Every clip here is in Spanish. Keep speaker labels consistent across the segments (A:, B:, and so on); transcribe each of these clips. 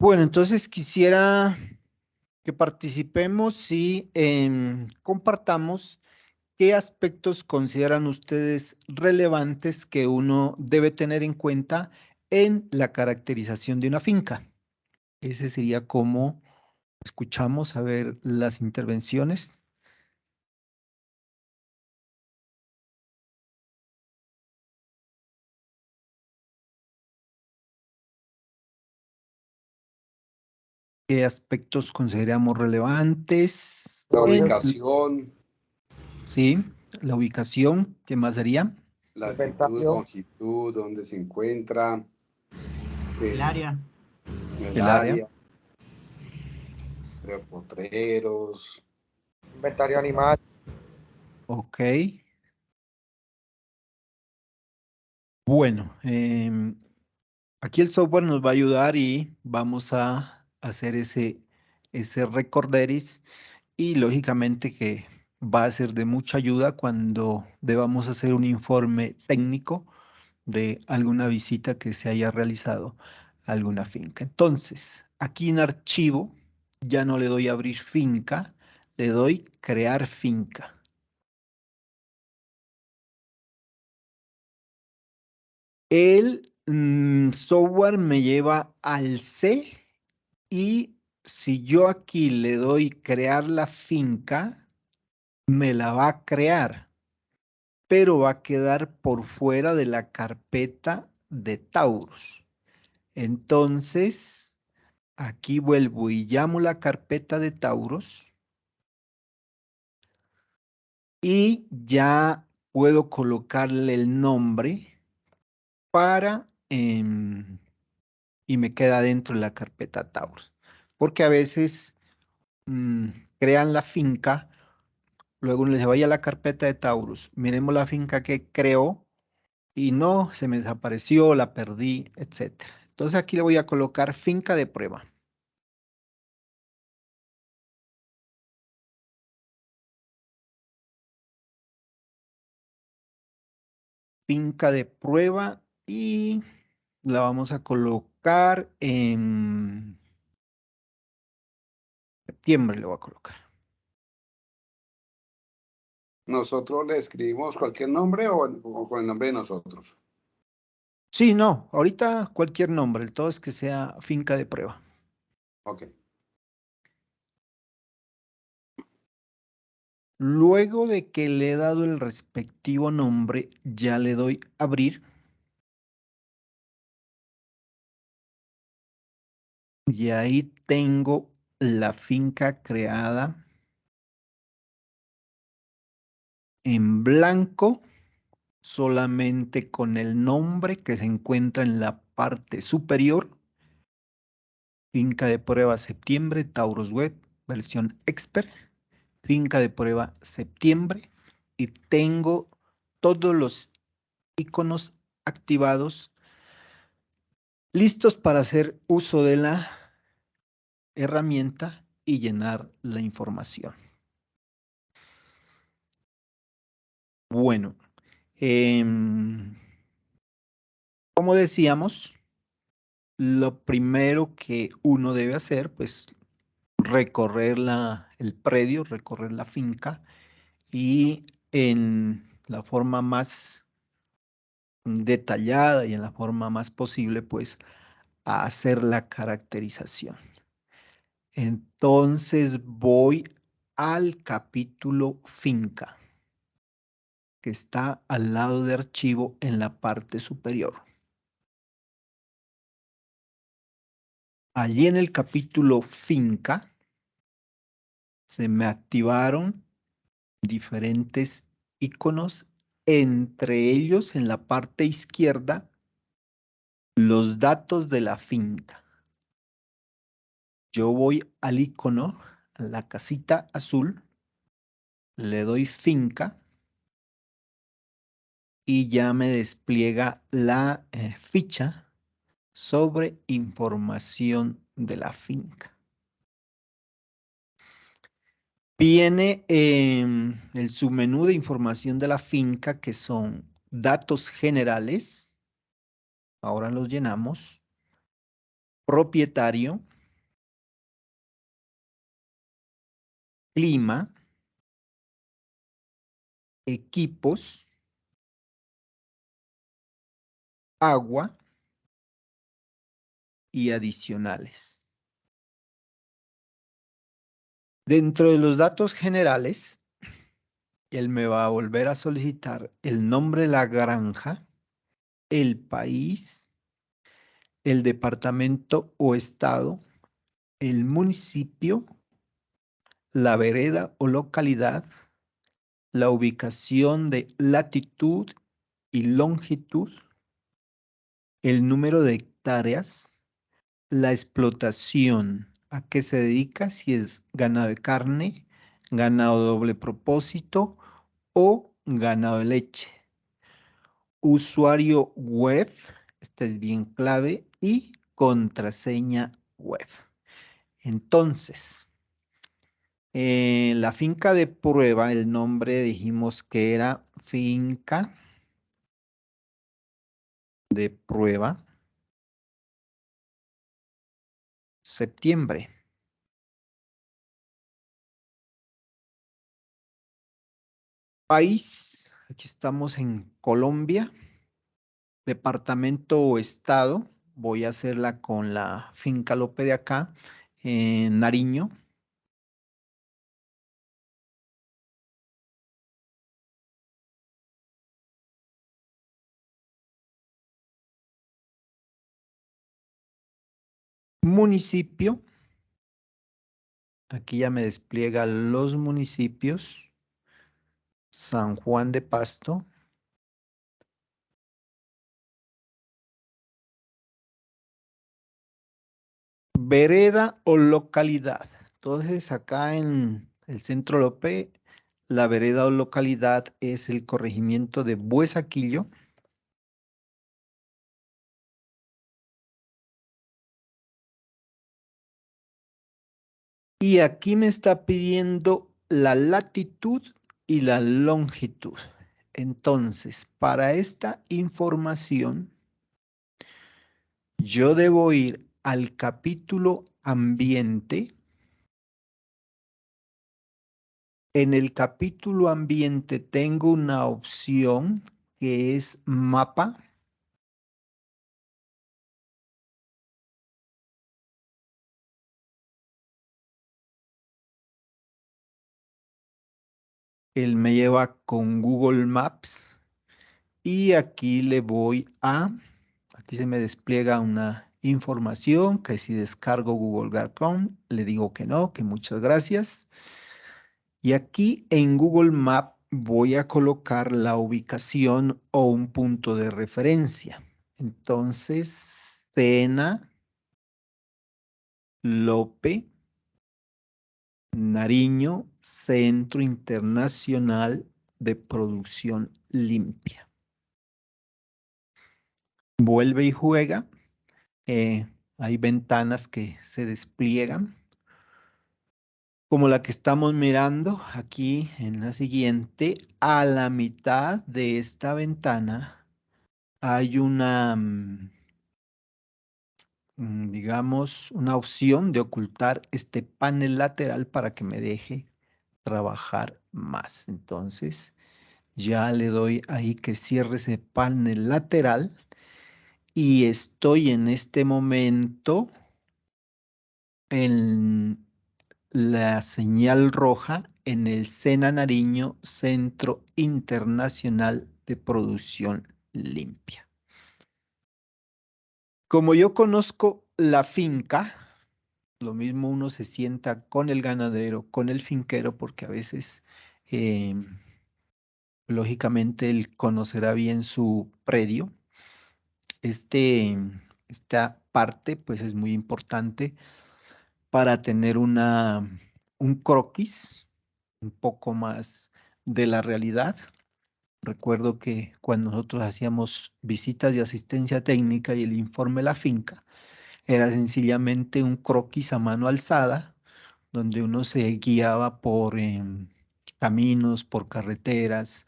A: Bueno, entonces quisiera que participemos y compartamos qué aspectos consideran ustedes relevantes que uno debe tener en cuenta en la caracterización de una finca. Ese sería como escuchamos a ver las intervenciones. ¿Qué aspectos consideramos relevantes
B: La
A: en,
B: ubicación,
A: sí, la ubicación? ¿Qué más sería?
B: latitud,
C: Inventario,
B: longitud, dónde se encuentra,
D: El área.
B: el
A: El área.
B: área, potreros.
C: inventario animal,
A: Ok. Bueno, aquí el software nos va a ayudar y vamos a hacer ese recorderis y lógicamente que va a ser de mucha ayuda cuando debamos hacer un informe técnico de alguna visita que se haya realizado a alguna finca. Entonces, aquí en archivo ya no le doy a abrir finca, le doy crear finca. El software me lleva al C y si yo aquí le doy crear la finca, me la va a crear, pero va a quedar por fuera de la carpeta de Taurus. Entonces, aquí vuelvo y llamo la carpeta de Taurus y ya puedo colocarle el nombre para y me queda dentro de la carpeta Taurus. Porque a veces crean la finca, luego les vaya a la carpeta de Taurus, miremos la finca que creó y no, se me desapareció, la perdí, etcétera. Entonces aquí le voy a colocar finca de prueba. Finca de prueba y la vamos a colocar en septiembre, le voy a colocar.
B: ¿Nosotros le escribimos cualquier nombre o con el nombre de nosotros?
A: Sí, no, ahorita cualquier nombre, el todo es que sea finca de prueba.
B: Ok.
A: Luego de que le he dado el respectivo nombre, ya le doy abrir. Y ahí tengo la finca creada en blanco, solamente con el nombre que se encuentra en la parte superior. Finca de prueba septiembre, Taurus Web, versión Expert. Finca de prueba septiembre. Y tengo todos los iconos activados, listos para hacer uso de la herramienta y llenar la información. Bueno, como decíamos, lo primero que uno debe hacer, pues, recorrer el predio, recorrer la finca y en la forma más detallada y en la forma más posible, pues, a hacer la caracterización. Entonces voy al capítulo finca, que está al lado de archivo en la parte superior. Allí en el capítulo finca se me activaron diferentes iconos, entre ellos en la parte izquierda los datos de la finca. Yo voy al icono, a la casita azul, le doy finca y ya me despliega la ficha sobre información de la finca. Viene el submenú de información de la finca, que son datos generales. Ahora los llenamos. propietario, clima, equipos, agua y adicionales. Dentro de los datos generales, él me va a volver a solicitar el nombre de la granja, el país, el departamento o estado, el municipio, la vereda o localidad, la ubicación de latitud y longitud, el número de hectáreas, la explotación, a qué se dedica, si es ganado de carne, ganado de doble propósito o ganado de leche. Usuario web, esta es bien clave, y contraseña web. Entonces, la finca de prueba, el nombre dijimos que era finca de prueba septiembre. País, aquí estamos en Colombia. Departamento o estado, voy a hacerla con la finca Lope de acá, en Nariño. Municipio, aquí ya me despliega los municipios. San Juan de Pasto. Vereda o localidad. Entonces, acá en el centro Lope, la vereda o localidad es el corregimiento de Buesaquillo. Y aquí me está pidiendo la latitud y la longitud. Entonces, para esta información, yo debo ir al capítulo ambiente. En el capítulo ambiente tengo una opción que es mapa. Él me lleva con Google Maps y aquí le voy aquí se me despliega una información que si descargo Google Chrome, le digo que no, que muchas gracias. Y aquí en Google Maps voy a colocar la ubicación o un punto de referencia. Entonces, Sena, Lope, Nariño, Centro Internacional de Producción Limpia. Vuelve y juega. Hay ventanas que se despliegan, como la que estamos mirando aquí en la siguiente. A la mitad de esta ventana hay una, digamos, una opción de ocultar este panel lateral para que me deje trabajar más. Entonces, ya le doy ahí que cierre ese panel lateral y estoy en este momento en la señal roja en el Sena Nariño Centro Internacional de Producción Limpia. Como yo conozco la finca, lo mismo uno se sienta con el ganadero, con el finquero, porque a veces, lógicamente, él conocerá bien su predio. Esta parte, pues, es muy importante para tener un croquis un poco más de la realidad. Recuerdo que cuando nosotros hacíamos visitas de asistencia técnica y el informe de la finca, era sencillamente un croquis a mano alzada, donde uno se guiaba por caminos, por carreteras,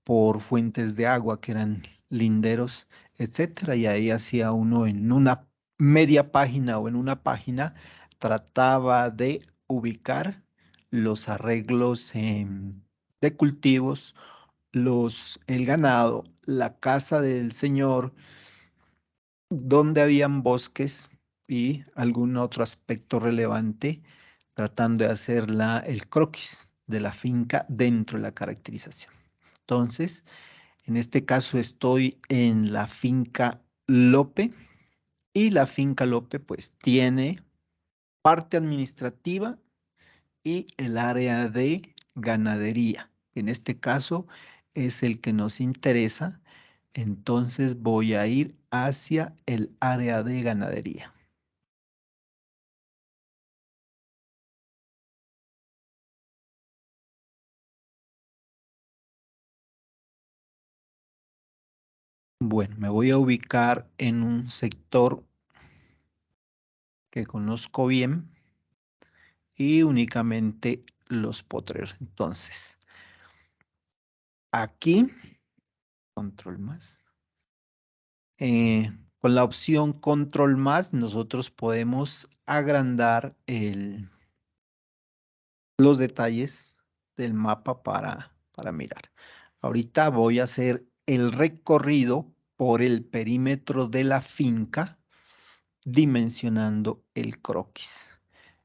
A: por fuentes de agua que eran linderos, etcétera, y ahí hacía uno en una media página o en una página, trataba de ubicar los arreglos de cultivos, el ganado, la casa del señor, donde habían bosques y algún otro aspecto relevante, tratando de hacer el croquis de la finca dentro de la caracterización. Entonces, en este caso estoy en la finca Lope y la finca Lope pues tiene parte administrativa y el área de ganadería. En este caso es el que nos interesa, entonces voy a ir hacia el área de ganadería. Bueno, me voy a ubicar en un sector que conozco bien y únicamente los potreros. Entonces, aquí, control más. Con la opción control más, nosotros podemos agrandar los detalles del mapa para mirar. Ahorita voy a hacer el recorrido por el perímetro de la finca, dimensionando el croquis.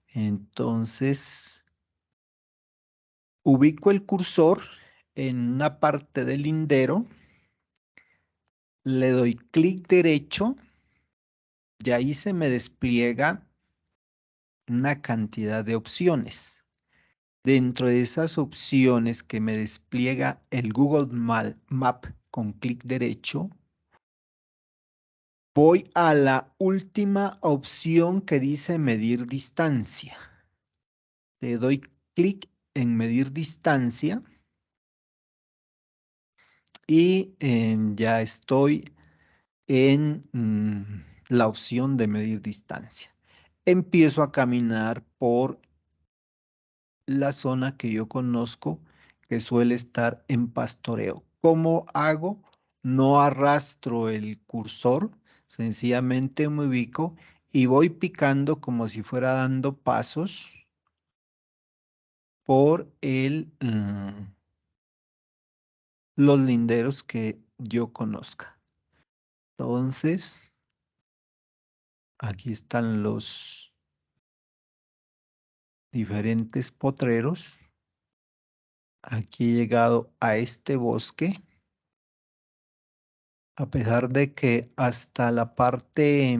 A: Entonces, ubico el cursor en una parte del lindero, le doy clic derecho y ahí se me despliega una cantidad de opciones. Dentro de esas opciones que me despliega el Google Map con clic derecho, voy a la última opción que dice medir distancia. Le doy clic en medir distancia y ya estoy en la opción de medir distancia. Empiezo a caminar por la zona que yo conozco que suele estar en pastoreo. ¿Cómo hago? No arrastro el cursor, sencillamente me ubico y voy picando como si fuera dando pasos por los linderos que yo conozca. Entonces, aquí están los diferentes potreros. Aquí he llegado a este bosque, a pesar de que hasta la parte,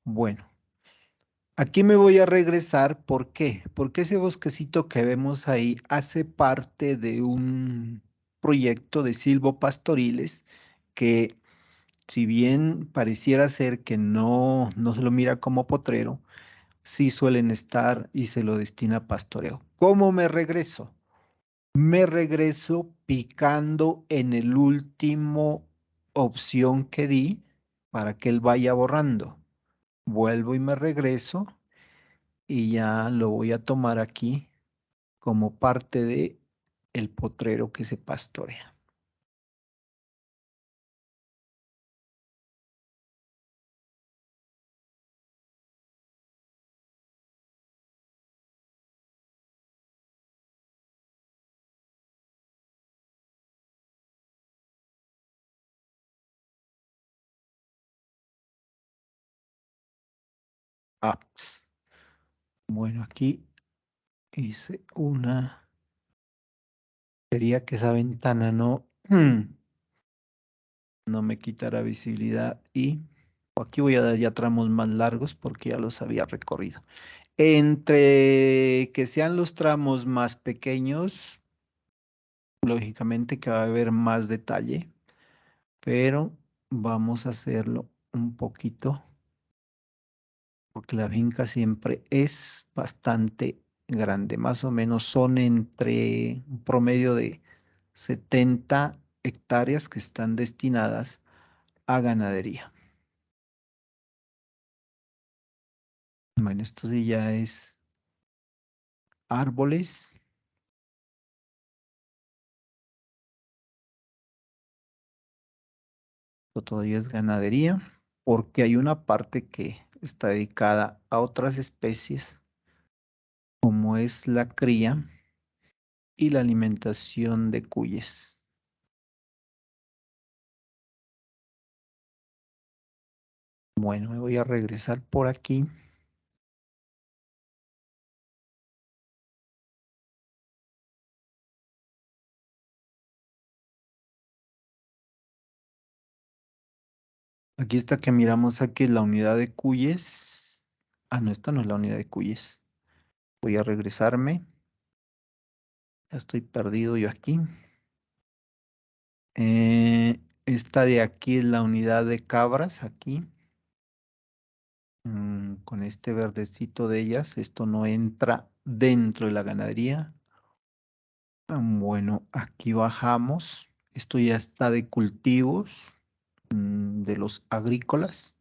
A: bueno, aquí me voy a regresar. ¿Por qué? Porque ese bosquecito que vemos ahí hace parte de un proyecto de silvopastoriles que, si bien pareciera ser que no se lo mira como potrero, sí suelen estar y se lo destina a pastoreo. ¿Cómo me regreso? Me regreso picando en el último opción que di para que él vaya borrando. Vuelvo y me regreso y ya lo voy a tomar aquí como parte de el potrero que se pastorea. Apps. Bueno, aquí hice una. Quería que esa ventana no me quitara visibilidad y aquí voy a dar ya tramos más largos porque ya los había recorrido. Entre que sean los tramos más pequeños, lógicamente que va a haber más detalle, pero vamos a hacerlo un poquito porque la finca siempre es bastante grande. Más o menos son entre un promedio de 70 hectáreas que están destinadas a ganadería. Bueno, esto sí ya es árboles. Esto todavía es ganadería, porque hay una parte que está dedicada a otras especies, como es la cría y la alimentación de cuyes. Bueno, me voy a regresar por aquí. Aquí está que miramos aquí la unidad de cuyes. Ah, no, esta no es la unidad de cuyes. Voy a regresarme. Ya estoy perdido yo aquí. Esta de aquí es la unidad de cabras, aquí. Con este verdecito de ellas, esto no entra dentro de la ganadería. Bueno, aquí bajamos. Esto ya está de cultivos, de los agrícolas.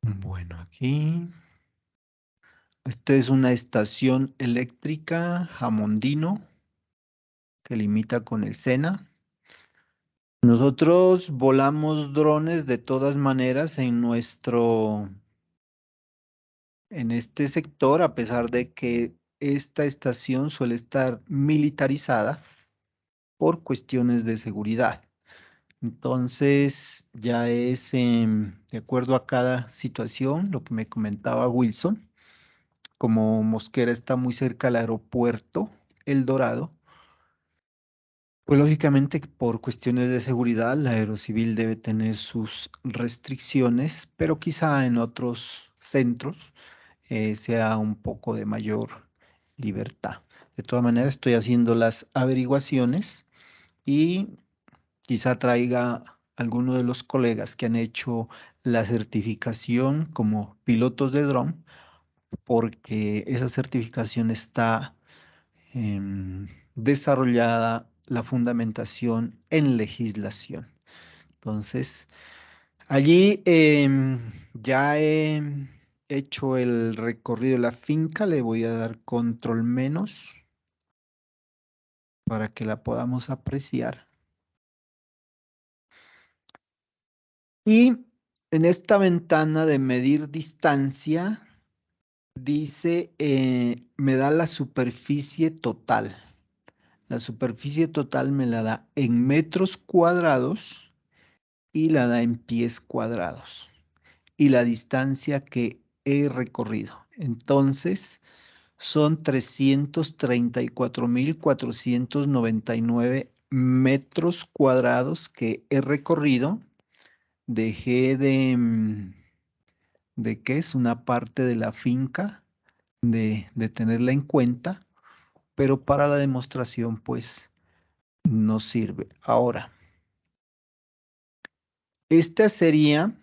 A: Bueno, aquí. Esta es una estación eléctrica Jamondino que limita con el Sena. Nosotros volamos drones de todas maneras en este sector, a pesar de que esta estación suele estar militarizada por cuestiones de seguridad. Entonces, ya es de acuerdo a cada situación, lo que me comentaba Wilson, como Mosquera está muy cerca al aeropuerto El Dorado, pues lógicamente por cuestiones de seguridad, la Aerocivil debe tener sus restricciones, pero quizá en otros centros sea un poco de mayor libertad. De todas maneras, estoy haciendo las averiguaciones y quizá traiga alguno de los colegas que han hecho la certificación como pilotos de dron, porque esa certificación está desarrollada la fundamentación en legislación. Entonces, allí ya he hecho el recorrido de la finca, le voy a dar control menos para que la podamos apreciar. Y en esta ventana de medir distancia, dice, me da la superficie total. La superficie total me la da en metros cuadrados y la da en pies cuadrados. Y la distancia que he recorrido. Entonces, son 334.499 metros cuadrados que he recorrido. Dejé de que es una parte de la finca, de tenerla en cuenta, pero para la demostración, pues, no sirve. Ahora, esta sería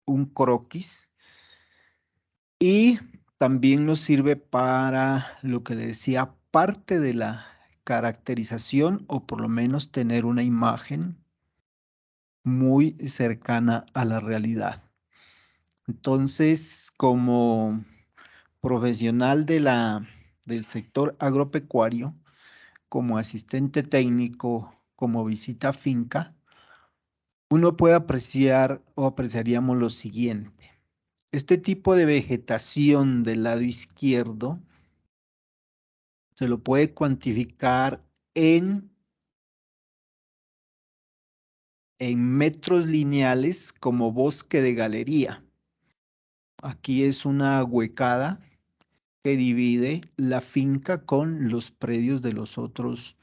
A: un croquis y también nos sirve para lo que le decía, parte de la caracterización o por lo menos tener una imagen muy cercana a la realidad. Entonces, como profesional del sector agropecuario, como asistente técnico, como visita finca, uno puede apreciar o apreciaríamos lo siguiente. Este tipo de vegetación del lado izquierdo se lo puede cuantificar en metros lineales como bosque de galería. Aquí es una huecada que divide la finca con los predios de los otros,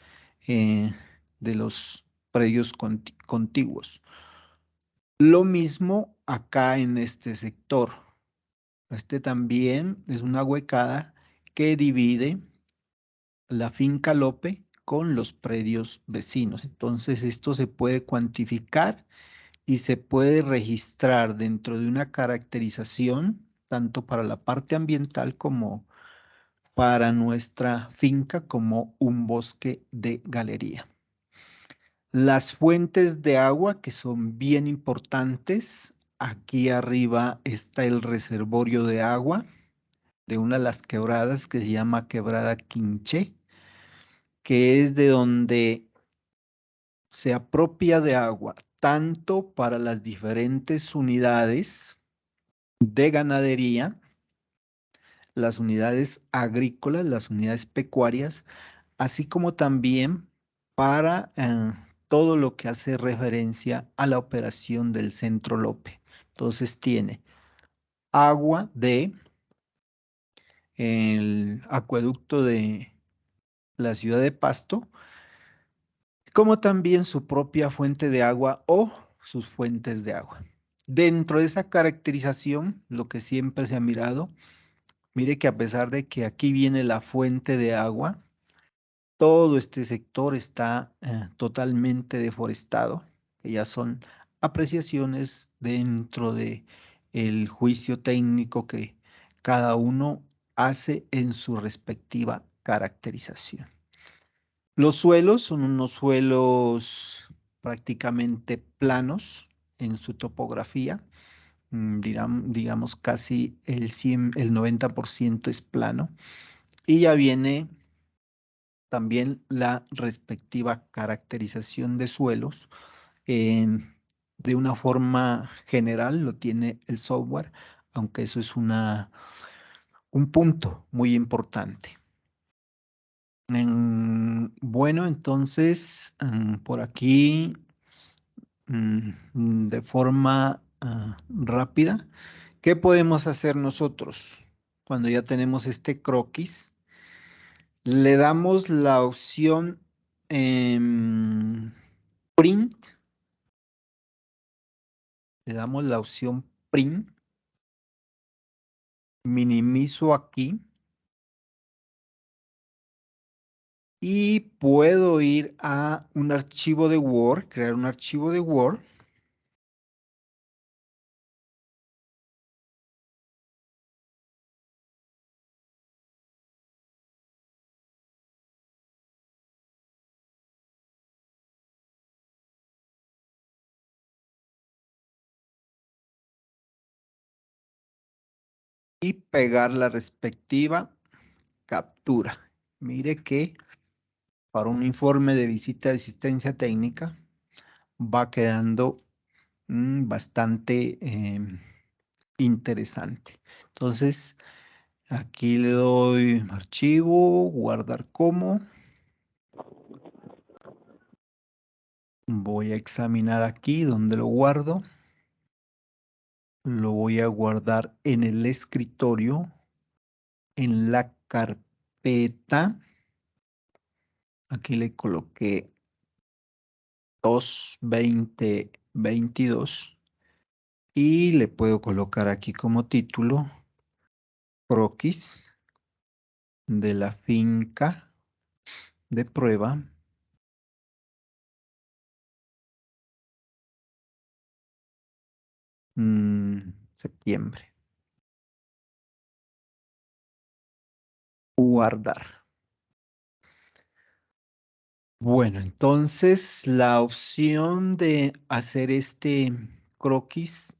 A: de los predios contiguos. Lo mismo acá en este sector. Este también es una huecada que divide la finca Lope con los predios vecinos. Entonces, esto se puede cuantificar y se puede registrar dentro de una caracterización, tanto para la parte ambiental como para nuestra finca, como un bosque de galería. Las fuentes de agua, que son bien importantes. Aquí arriba está el reservorio de agua de una de las quebradas que se llama Quebrada Quinché, que es de donde se apropia de agua tanto para las diferentes unidades de ganadería, las unidades agrícolas, las unidades pecuarias, así como también para todo lo que hace referencia a la operación del Centro Lope. Entonces tiene agua de el acueducto de la ciudad de Pasto, como también su propia fuente de agua o sus fuentes de agua. Dentro de esa caracterización, lo que siempre se ha mirado, mire que a pesar de que aquí viene la fuente de agua, todo este sector está totalmente deforestado, que ya son apreciaciones dentro de el juicio técnico que cada uno hace en su respectiva caracterización. Los suelos son unos suelos prácticamente planos en su topografía. Digamos casi el 90% es plano. Y ya viene también la respectiva caracterización de suelos. De una forma general lo tiene el software, aunque eso es un punto muy importante. Bueno, entonces, por aquí, de forma rápida, ¿qué podemos hacer nosotros cuando ya tenemos este croquis? Le damos la opción print, le damos la opción print, minimizo aquí y puedo ir a un archivo de Word, crear un archivo de Word. Y pegar la respectiva captura. Mire que para un informe de visita de asistencia técnica va quedando bastante interesante. Entonces, aquí le doy archivo, guardar como. Voy a examinar aquí donde lo guardo. Lo voy a guardar en el escritorio, en la carpeta. Aquí le coloqué 2.20.22 y le puedo colocar aquí como título croquis de la finca de prueba septiembre. Guardar. Bueno, entonces la opción de hacer este croquis,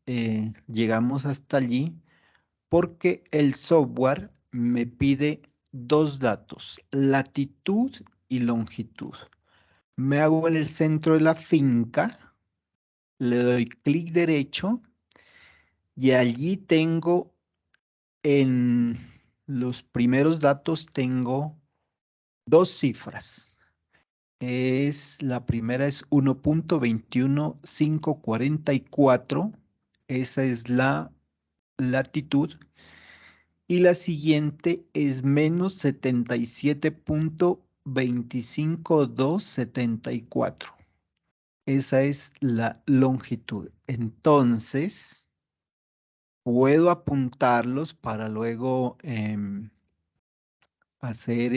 A: llegamos hasta allí porque el software me pide dos datos, latitud y longitud. Me hago en el centro de la finca, le doy clic derecho y allí tengo en los primeros datos tengo dos cifras. La primera es 1.21544, esa es la latitud, y la siguiente es menos 77.25274. Esa es la longitud. Entonces, puedo apuntarlos para luego hacer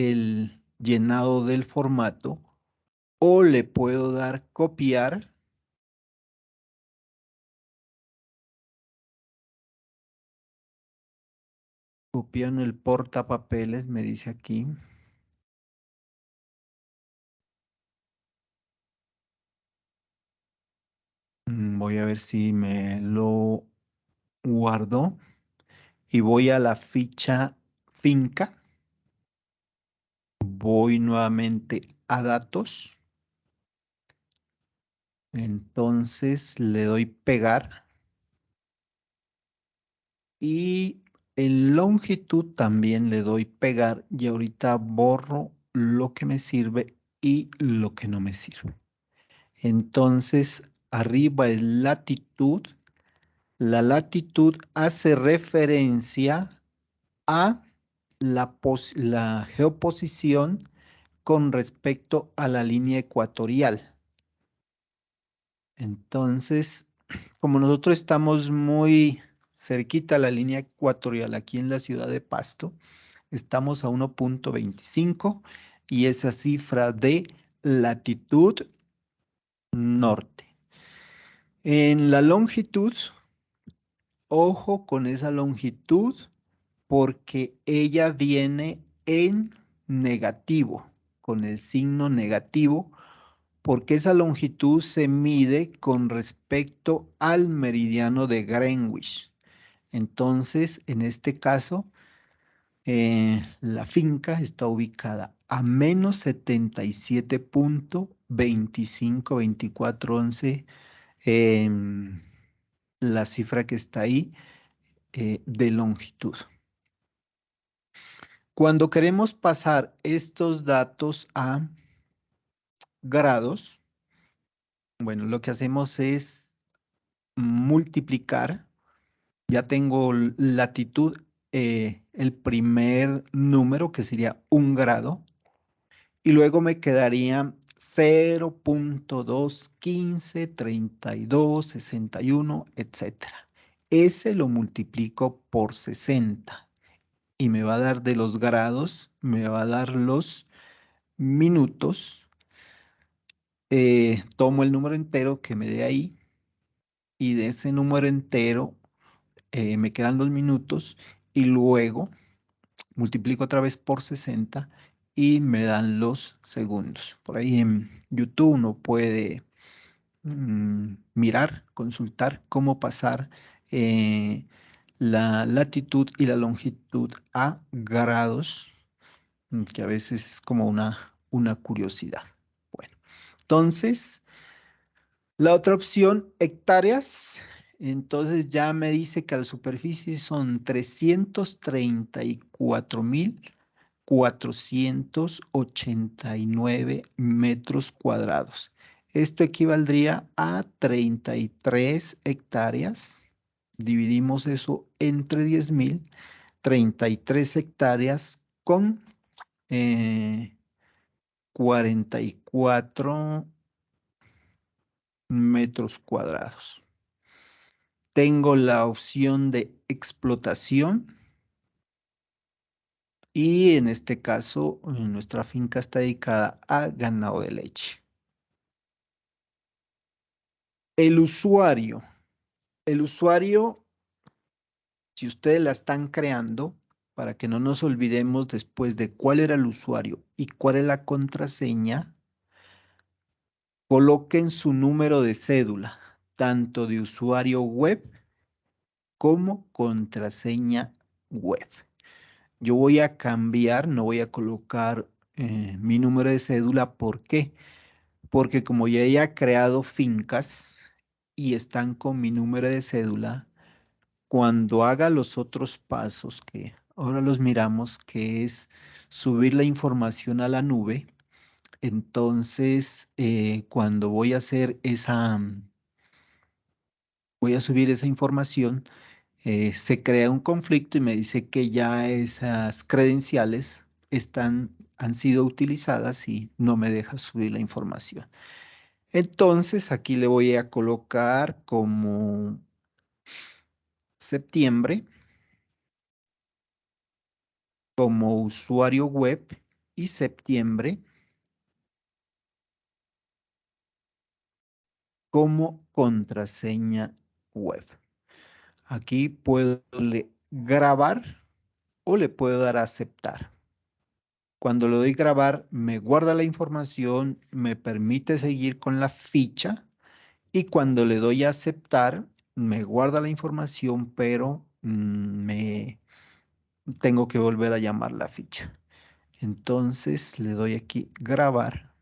A: llenado del formato, o le puedo dar copiar. Copiar en el portapapeles, me dice aquí. Voy a ver si me lo guardo. Y voy a la ficha finca. Voy nuevamente a datos. Entonces le doy pegar. Y en longitud también le doy pegar. Y ahorita borro lo que me sirve y lo que no me sirve. Entonces arriba es latitud. La latitud hace referencia a la geoposición con respecto a la línea ecuatorial. Entonces, como nosotros estamos muy cerquita a la línea ecuatorial aquí en la ciudad de Pasto, estamos a 1.25 y esa cifra de latitud norte. En la longitud, ojo con esa longitud porque ella viene en negativo, con el signo negativo, porque esa longitud se mide con respecto al meridiano de Greenwich. Entonces, en este caso, la finca está ubicada a menos 77.252411, la cifra que está ahí de longitud. Cuando queremos pasar estos datos a grados, bueno, lo que hacemos es multiplicar. Ya tengo latitud, el primer número que sería 1 grado, y luego me quedaría 0.2153261, etcétera. Ese lo multiplico por 60 y me va a dar de los grados, me va a dar los minutos. Tomo el número entero que me dé ahí y de ese número entero me quedan los minutos y luego multiplico otra vez por 60 y me dan los segundos. Por ahí en YouTube uno puede mirar, consultar cómo pasar la latitud y la longitud a grados, que a veces es como una curiosidad. Bueno, entonces, la otra opción, hectáreas. Entonces ya me dice que la superficie son 334.489 metros cuadrados. Esto equivaldría a 33 hectáreas. Dividimos eso entre 10.000. 33 hectáreas con 44 metros cuadrados. Tengo la opción de explotación y en este caso nuestra finca está dedicada a ganado de leche. El usuario, si ustedes la están creando, para que no nos olvidemos después de cuál era el usuario y cuál es la contraseña, coloquen su número de cédula, tanto de usuario web como contraseña web. Yo voy a cambiar, no voy a colocar mi número de cédula. ¿Por qué? Porque como ya he creado fincas y están con mi número de cédula, cuando haga los otros pasos que ahora los miramos, que es subir la información a la nube, entonces cuando voy a hacer voy a subir esa información, se crea un conflicto y me dice que ya esas credenciales han sido utilizadas y no me deja subir la información. Entonces aquí le voy a colocar como septiembre como usuario web y septiembre como contraseña web. Aquí puedo grabar o le puedo dar a aceptar. Cuando le doy grabar, me guarda la información, me permite seguir con la ficha y cuando le doy a aceptar, me guarda la información, pero me tengo que volver a llamar la ficha. Entonces le doy aquí grabar.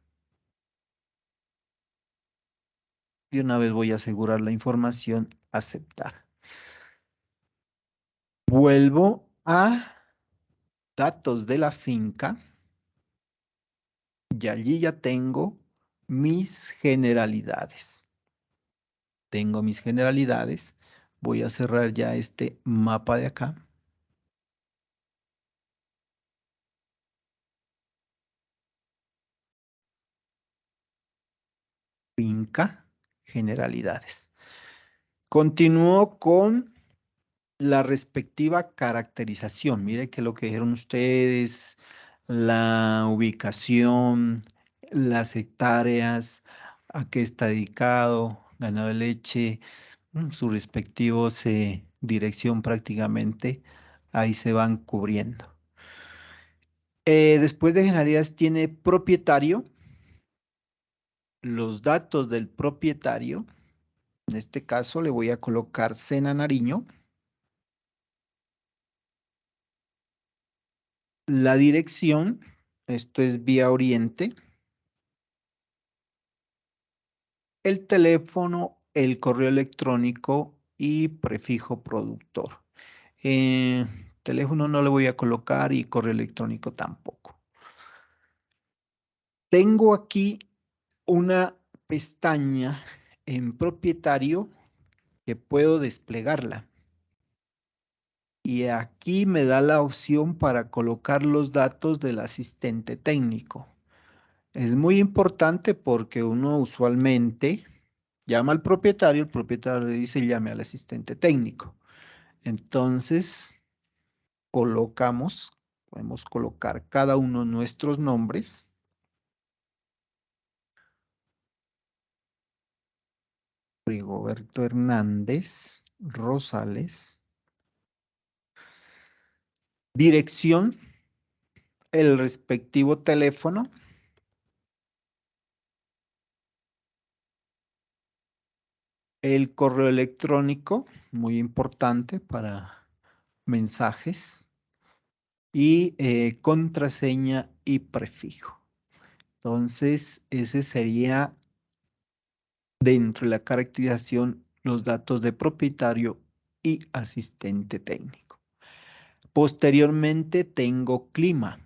A: De una vez voy a asegurar la información, aceptar. Vuelvo a datos de la finca y allí ya tengo mis generalidades. Tengo mis generalidades. Voy a cerrar ya este mapa de acá. Finca, generalidades. Continúo con la respectiva caracterización. Mire que lo que dijeron ustedes, la ubicación, las hectáreas, a qué está dedicado, ganado de leche, sus respectivos dirección prácticamente, ahí se van cubriendo. Después de generalidades tiene propietario, los datos del propietario. En este caso le voy a colocar Sena Nariño. La dirección, esto es Vía Oriente. El teléfono, el correo electrónico y prefijo productor. Teléfono no le voy a colocar y correo electrónico tampoco. Tengo aquí una pestaña en propietario que puedo desplegarla. Y aquí me da la opción para colocar los datos del asistente técnico. Es muy importante porque uno usualmente llama al propietario, el propietario le dice llame al asistente técnico. Entonces, podemos colocar cada uno de nuestros nombres. Rigoberto Hernández Rosales. Dirección, el respectivo teléfono. El correo electrónico, muy importante para mensajes. Y contraseña y prefijo. Entonces, ese sería dentro de la caracterización los datos de propietario y asistente técnico. Posteriormente tengo clima.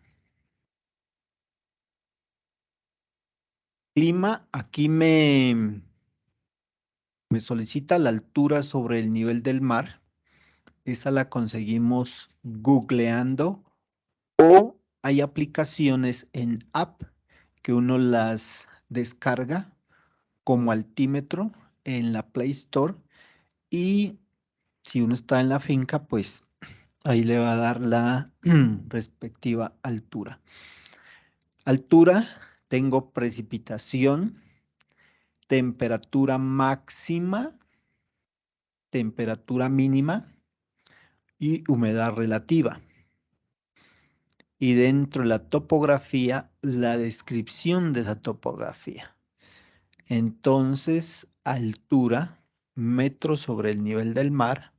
A: Clima, aquí me solicita la altura sobre el nivel del mar. Esa la conseguimos googleando o hay aplicaciones en app que uno las descarga como altímetro en la Play Store y si uno está en la finca, pues ahí le va a dar la respectiva altura. Altura, tengo precipitación, temperatura máxima, temperatura mínima y humedad relativa. Y dentro de la topografía, la descripción de esa topografía. Entonces, altura, metros sobre el nivel del mar.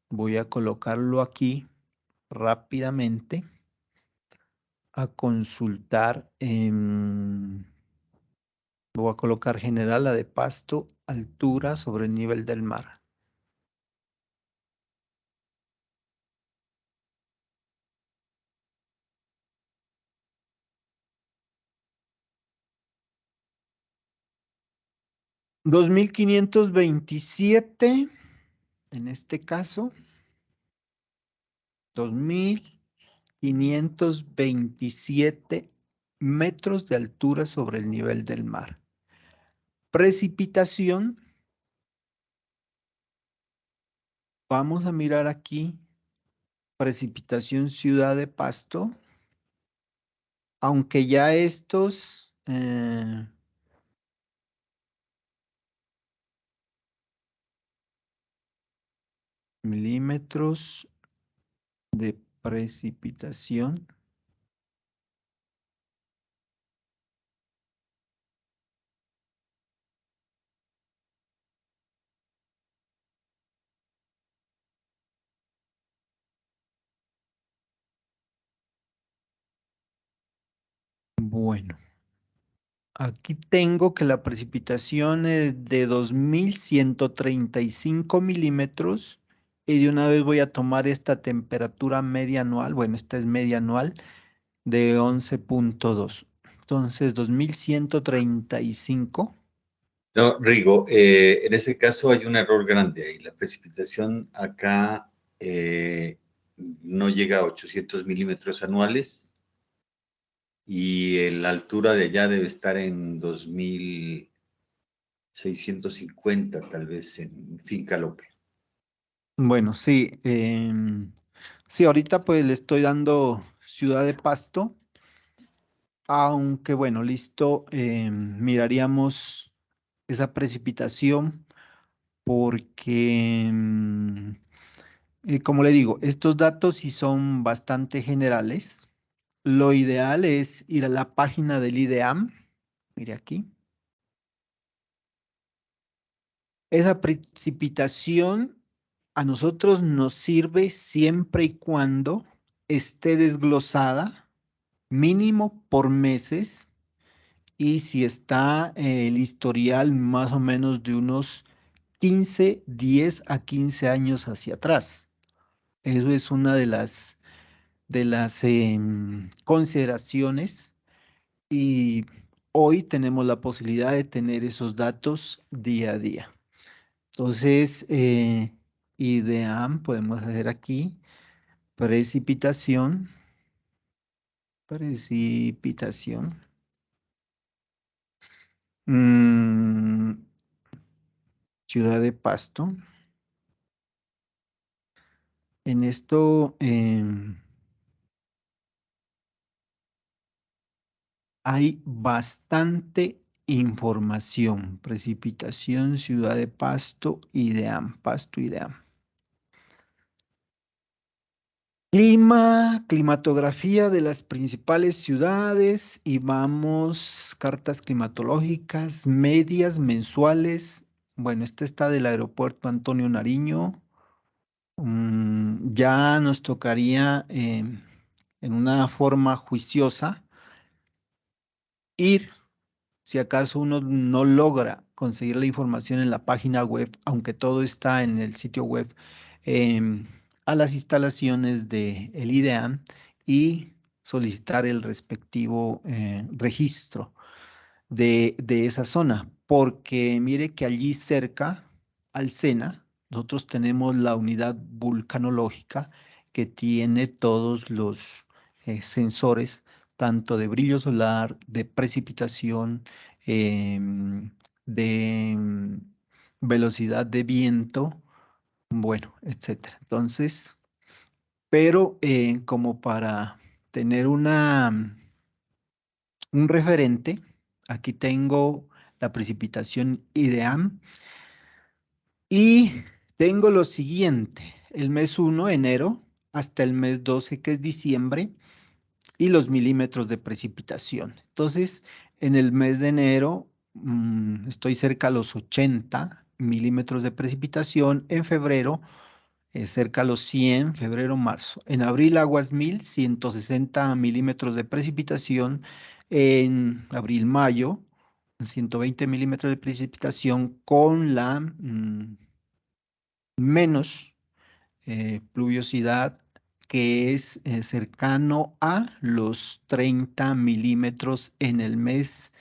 A: Voy a colocarlo aquí rápidamente a consultar. Voy a colocar general, la de Pasto, altura sobre el nivel del mar. $2,527, en este caso, 2,527 metros de altura sobre el nivel del mar. Precipitación, vamos a mirar aquí, precipitación Ciudad de Pasto, aunque ya estos milímetros de precipitación. Bueno, aquí tengo que la precipitación es de 2135 milímetros y de una vez voy a tomar esta temperatura media anual, bueno, esta es media anual de 11.2. Entonces, 2135.
E: No, Rigo, en ese caso hay un error grande ahí. La precipitación acá no llega a 800 milímetros anuales y la altura de allá debe estar en 2650, tal vez, en Finca López.
A: Bueno, sí. Sí, ahorita pues le estoy dando Ciudad de Pasto, aunque bueno, listo, miraríamos esa precipitación porque, como le digo, estos datos sí son bastante generales. Lo ideal es ir a la página del IDEAM. Mire aquí. Esa precipitación a nosotros nos sirve siempre y cuando esté desglosada mínimo por meses y si está el historial más o menos de unos 10 a 15 años hacia atrás. Eso es una de las consideraciones y hoy tenemos la posibilidad de tener esos datos día a día. Entonces, IDEAM podemos hacer aquí precipitación, mm, Ciudad de Pasto. En esto hay bastante información. Precipitación, Ciudad de Pasto, IDEAM, Pasto, IDEAM. Climatografía de las principales ciudades y vamos, cartas climatológicas, medias, mensuales. Bueno, esta está del aeropuerto Antonio Nariño. Ya nos tocaría en una forma juiciosa ir, si acaso uno no logra conseguir la información en la página web, aunque todo está en el sitio web, a las instalaciones del IDEAM y solicitar el respectivo registro de esa zona, porque mire que allí cerca, al SENA, nosotros tenemos la unidad vulcanológica que tiene todos los sensores, tanto de brillo solar, de precipitación, de velocidad de viento, bueno, etcétera. Entonces, pero como para tener un referente, aquí tengo la precipitación IDEAM y tengo lo siguiente, el mes 1, enero, hasta el mes 12, que es diciembre, y los milímetros de precipitación. Entonces, en el mes de enero estoy cerca a los 80 milímetros de precipitación, en febrero cerca a los 100, febrero, marzo. En abril, aguas 1000, 160 milímetros de precipitación. En abril, mayo, 120 milímetros de precipitación con la menos pluviosidad, que es cercano a los 30 milímetros en el mes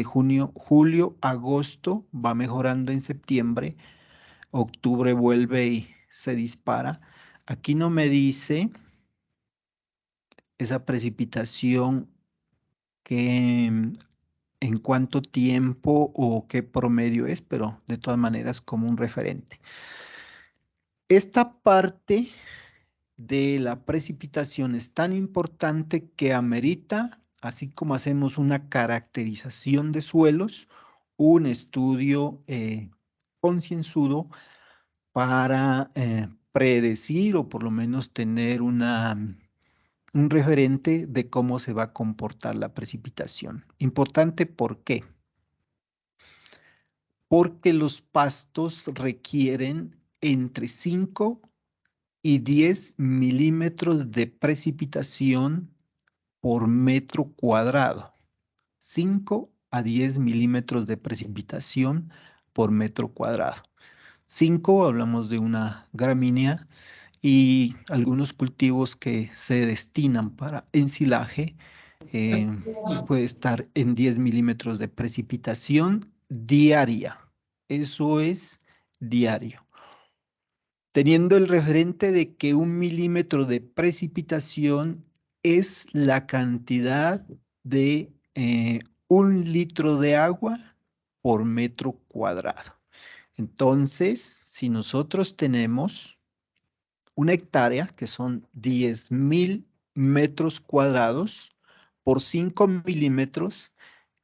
A: junio, julio, agosto, va mejorando en septiembre. Octubre vuelve y se dispara. Aquí no me dice esa precipitación que en cuánto tiempo o qué promedio es, pero de todas maneras como un referente. Esta parte de la precipitación es tan importante que amerita así como hacemos una caracterización de suelos, un estudio concienzudo para predecir o por lo menos tener un referente de cómo se va a comportar la precipitación. Importante, ¿por qué? Porque los pastos requieren entre 5 y 10 milímetros de precipitación por metro cuadrado. 5 a 10 milímetros de precipitación por metro cuadrado. 5, hablamos de una gramínea, y algunos cultivos que se destinan para ensilaje puede estar en 10 milímetros de precipitación diaria. Eso es diario. Teniendo el referente de que 1 milímetro de precipitación es la cantidad de 1 litro de agua por metro cuadrado. Entonces, si nosotros tenemos una hectárea, que son 10,000 metros cuadrados, por 5 milímetros,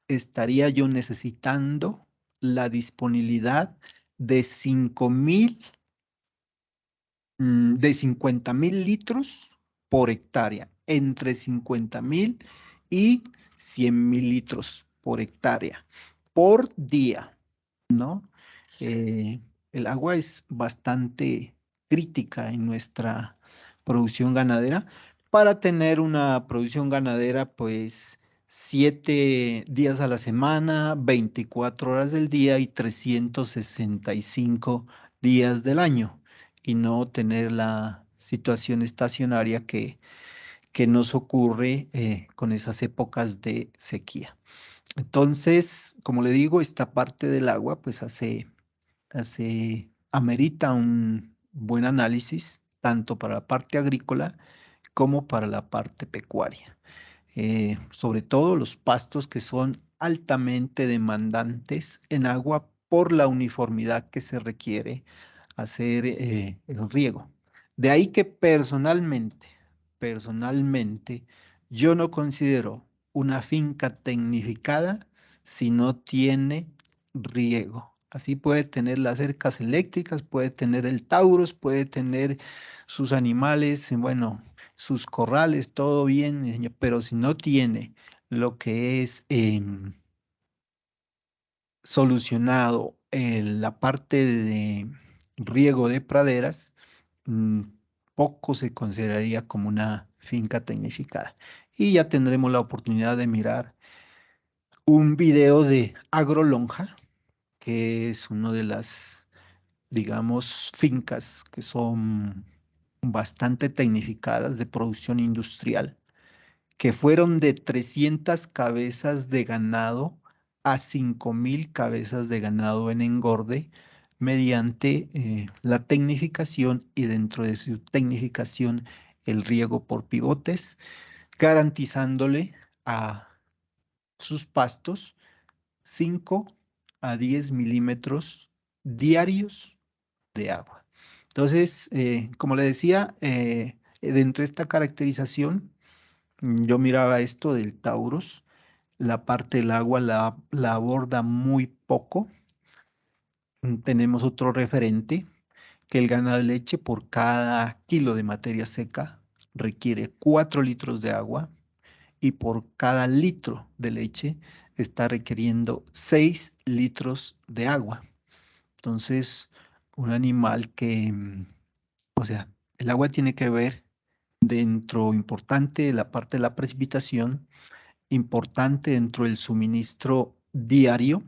A: estaría yo necesitando la disponibilidad de 50,000 litros por hectárea, entre 50,000 y 100,000 litros por hectárea, por día, ¿no? El agua es bastante crítica en nuestra producción ganadera. Para tener una producción ganadera, pues 7 días a la semana, 24 horas del día y 365 días del año, y no tener la situación estacionaria que nos ocurre con esas épocas de sequía. Entonces, como le digo, esta parte del agua pues amerita un buen análisis, tanto para la parte agrícola como para la parte pecuaria. Sobre todo los pastos que son altamente demandantes en agua por la uniformidad que se requiere hacer el riego. De ahí que personalmente, yo no considero una finca tecnificada si no tiene riego. Así puede tener las cercas eléctricas, puede tener el Taurus, puede tener sus animales, bueno, sus corrales, todo bien, pero si no tiene lo que es solucionado en la parte de riego de praderas, mm, poco se consideraría como una finca tecnificada. Y ya tendremos la oportunidad de mirar un video de Agrolonja, que es una de las, digamos, fincas que son bastante tecnificadas de producción industrial, que fueron de 300 cabezas de ganado a 5,000 cabezas de ganado en engorde mediante la tecnificación, y dentro de su tecnificación el riego por pivotes, garantizándole a sus pastos 5 a 10 milímetros diarios de agua. Entonces, como le decía, dentro de esta caracterización, yo miraba esto del Taurus, la parte del agua la aborda muy poco. Tenemos otro referente, que el ganado de leche por cada kilo de materia seca requiere 4 litros de agua, y por cada litro de leche está requiriendo 6 litros de agua. Entonces, un animal que, o sea, el agua tiene que ver dentro importante de la parte de la precipitación, importante dentro del suministro diario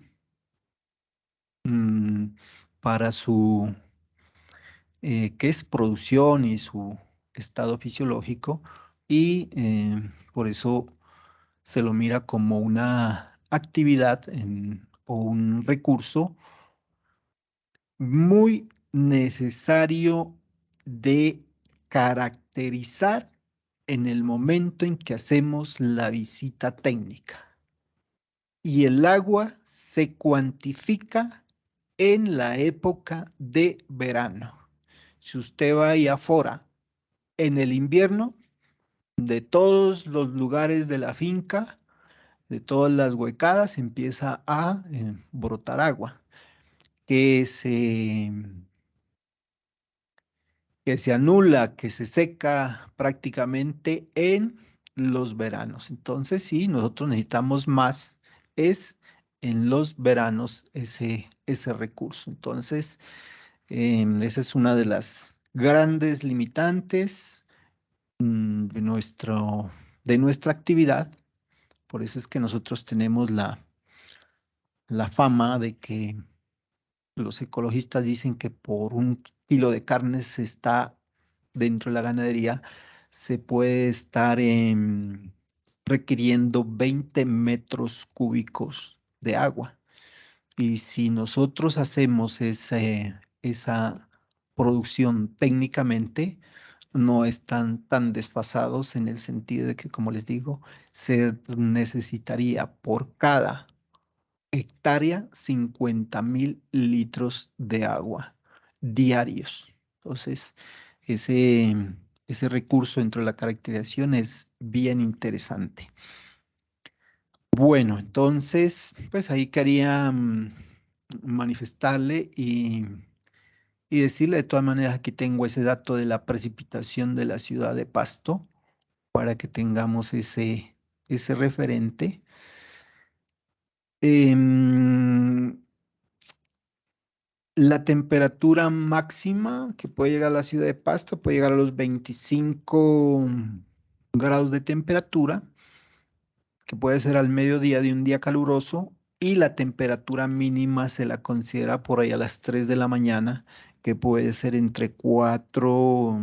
A: mm, para su, que es producción y su estado fisiológico, y por eso se lo mira como una actividad o un recurso muy necesario de caracterizar en el momento en que hacemos la visita técnica. Y el agua se cuantifica en la época de verano. Si usted va ahí afuera en el invierno, de todos los lugares de la finca, de todas las huecadas empieza a brotar agua que se anula, que se seca prácticamente en los veranos. Entonces, sí, nosotros necesitamos más, es en los veranos ese recurso. Entonces, esa es una de las grandes limitantes de nuestra actividad. Por eso es que nosotros tenemos la fama de que los ecologistas dicen que por un kilo de carne se está dentro de la ganadería, se puede estar requiriendo 20 metros cúbicos de agua. Y si nosotros hacemos esa producción técnicamente, no están tan desfasados en el sentido de que, como les digo, se necesitaría por cada hectárea 50.000 litros de agua diarios. Entonces, ese, ese recurso dentro de la caracterización es bien interesante. Bueno, entonces, pues ahí quería manifestarle y decirle de todas maneras, aquí tengo ese dato de la precipitación de la ciudad de Pasto para que tengamos ese referente. La temperatura máxima que puede llegar a la ciudad de Pasto puede llegar a los 25 grados de temperatura, que puede ser al mediodía de un día caluroso, y la temperatura mínima se la considera por ahí a las 3 de la mañana, que puede ser entre 4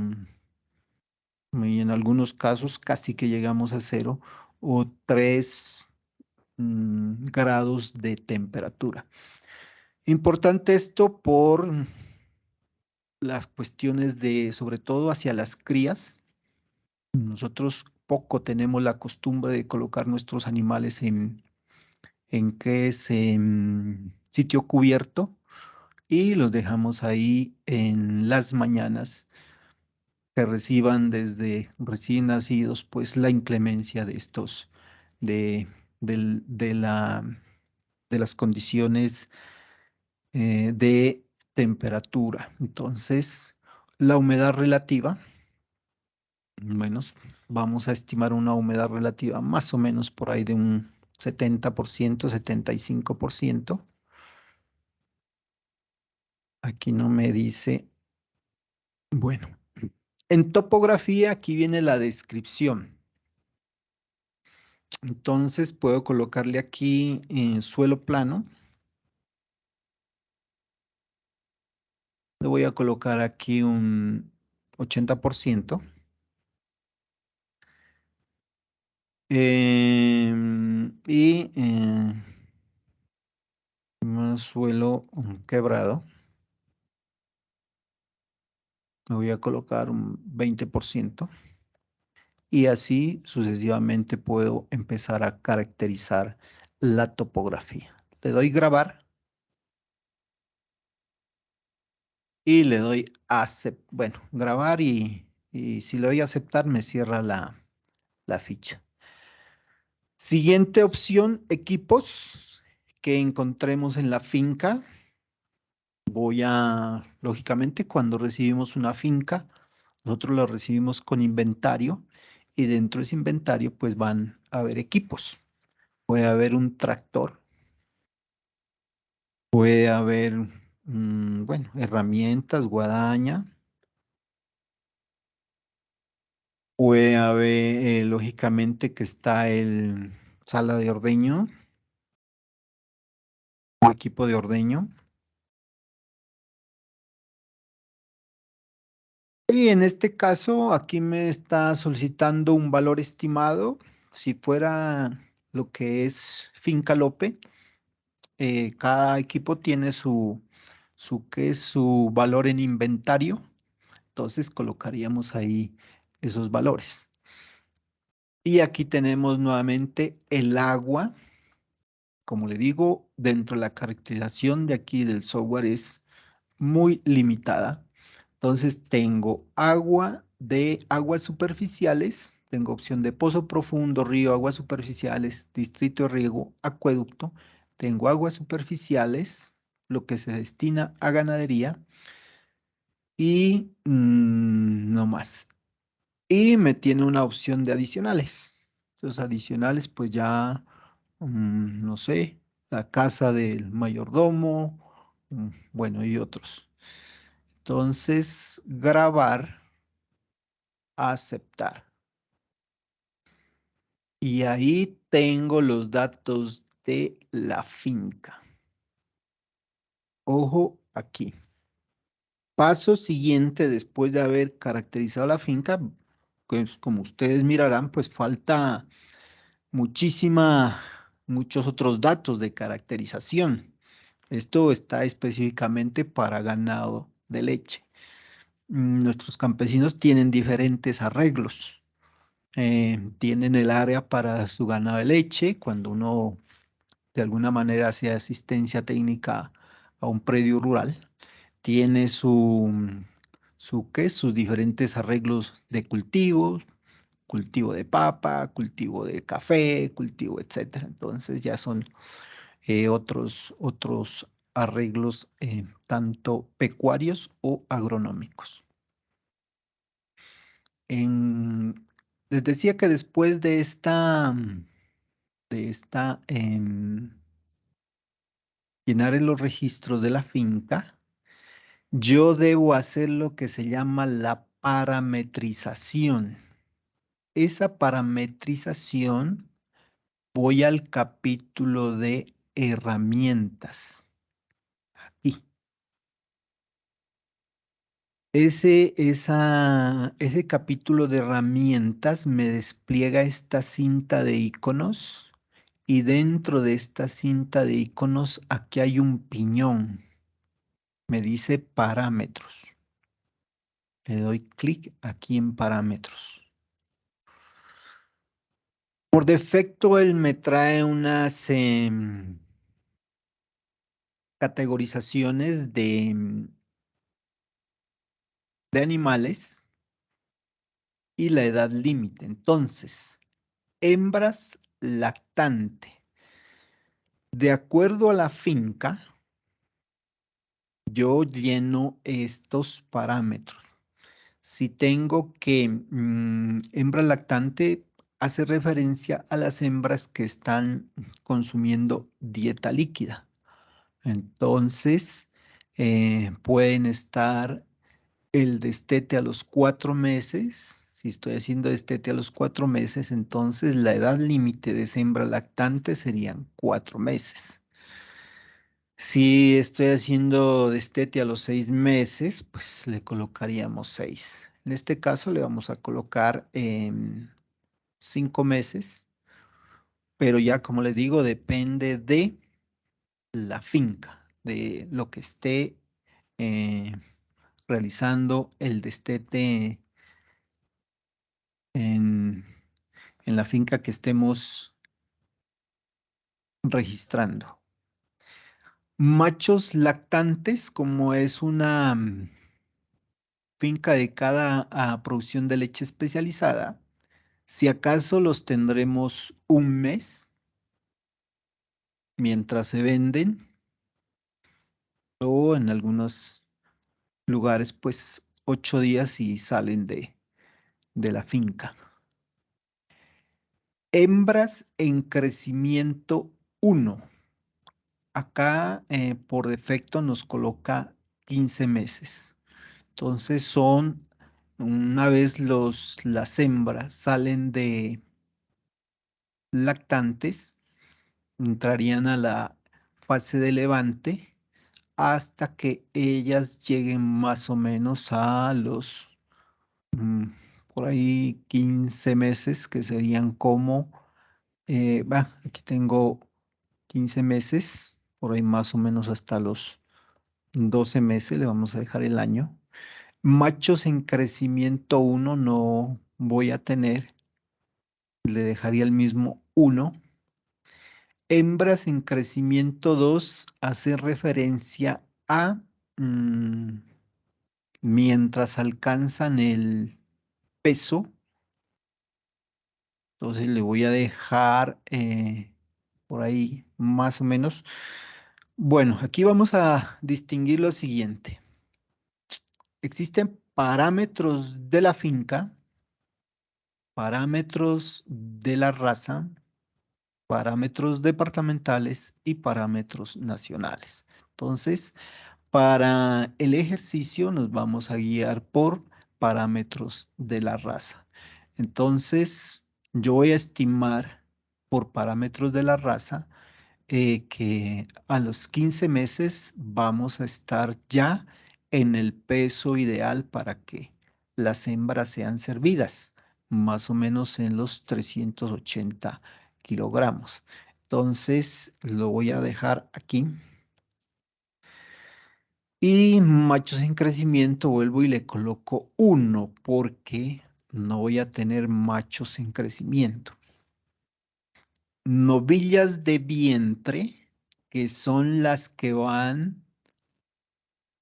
A: y en algunos casos casi que llegamos a 0 o 3 grados de temperatura. Importante esto por las cuestiones de, sobre todo hacia las crías. Nosotros poco tenemos la costumbre de colocar nuestros animales en que es sitio cubierto y los dejamos ahí en las mañanas que reciban desde recién nacidos pues la inclemencia de estos, de, del- de las condiciones de temperatura. Entonces, la humedad relativa, bueno, vamos a estimar una humedad relativa más o menos por ahí de un 70%, 75%. Aquí no me dice, bueno, en topografía aquí viene la descripción. Entonces puedo colocarle aquí en suelo plano. Le voy a colocar aquí un 80%. Y más suelo quebrado. Me voy a colocar un 20%. Y así sucesivamente puedo empezar a caracterizar la topografía. Le doy grabar y le doy bueno, grabar y si le doy aceptar me cierra la ficha. Siguiente opción, equipos que encontremos en la finca. Lógicamente, cuando recibimos una finca, nosotros la recibimos con inventario y dentro de ese inventario pues van a haber equipos. Puede haber un tractor, puede haber, bueno, herramientas, guadaña, puede haber, lógicamente, que está el sala de ordeño, o equipo de ordeño. Y en este caso, aquí me está solicitando un valor estimado. Si fuera lo que es Finca Lope, cada equipo tiene su valor en inventario. Entonces colocaríamos ahí esos valores. Y aquí tenemos nuevamente el agua. Como le digo, dentro de la caracterización de aquí del software es muy limitada. Entonces tengo agua de aguas superficiales tengo opción de pozo profundo, río, aguas superficiales, distrito de riego, acueducto. Tengo aguas superficiales, lo que se destina a ganadería y no más. Y me tiene una opción de adicionales. Esos adicionales, pues ya, no sé, la casa del mayordomo, bueno, y otros. Entonces, grabar, aceptar. Y ahí tengo los datos de la finca. Ojo aquí. Paso siguiente, después de haber caracterizado la finca, pues como ustedes mirarán, pues falta muchos otros datos de caracterización. Esto está específicamente para ganado de leche. Nuestros campesinos tienen diferentes arreglos. Tienen el área para su ganado de leche. Cuando uno de alguna manera hace asistencia técnica a un predio rural, tiene sus diferentes arreglos de cultivos, cultivo de papa, cultivo de café, cultivo, etcétera. Entonces ya son otros arreglos tanto pecuarios o agronómicos. Les decía que después de esta llenar en los registros de la finca, yo debo hacer lo que se llama la parametrización. Esa parametrización, voy al capítulo de herramientas. Aquí. Ese capítulo de herramientas me despliega esta cinta de iconos y dentro de esta cinta de iconos aquí hay un piñón. Me dice parámetros. Le doy clic aquí en parámetros. Por defecto él me trae unas categorizaciones de animales y la edad límite. Entonces, hembras lactante. De acuerdo a la finca, yo lleno estos parámetros. Si tengo que hembra lactante, hace referencia a las hembras que están consumiendo dieta líquida. Entonces, pueden estar el destete a los 4 meses. Si estoy haciendo destete a los 4 meses, entonces la edad límite de esa hembra lactante serían 4 meses. Si estoy haciendo destete a los 6 meses, pues le colocaríamos 6. En este caso le vamos a colocar 5 meses, pero ya como les digo, depende de la finca, de lo que esté realizando el destete en la finca que estemos registrando. Machos lactantes, como es una finca dedicada a producción de leche especializada, si acaso los tendremos un mes mientras se venden, o en algunos lugares pues 8 días y salen de la finca. Hembras en crecimiento 1. Acá por defecto nos coloca 15 meses. Entonces una vez las hembras salen de lactantes, entrarían a la fase de levante hasta que ellas lleguen más o menos a los por ahí 15 meses, que serían como, aquí tengo 15 meses, por ahí más o menos hasta los 12 meses, le vamos a dejar el año. Machos en crecimiento 1 no voy a tener, le dejaría el mismo 1. Hembras en crecimiento 2 hace referencia a mientras alcanzan el peso Entonces le voy a dejar por ahí más o menos. Bueno, aquí vamos a distinguir lo siguiente. Existen parámetros de la finca, parámetros de la raza, parámetros departamentales y parámetros nacionales. Entonces, para el ejercicio nos vamos a guiar por parámetros de la raza. Entonces, yo voy a estimar por parámetros de la raza que a los 15 meses vamos a estar ya en el peso ideal para que las hembras sean servidas, más o menos en los 380 kilogramos. Entonces, lo voy a dejar aquí. Y machos en crecimiento, vuelvo y le coloco 1 porque no voy a tener machos en crecimiento. Novillas de vientre, que son las que van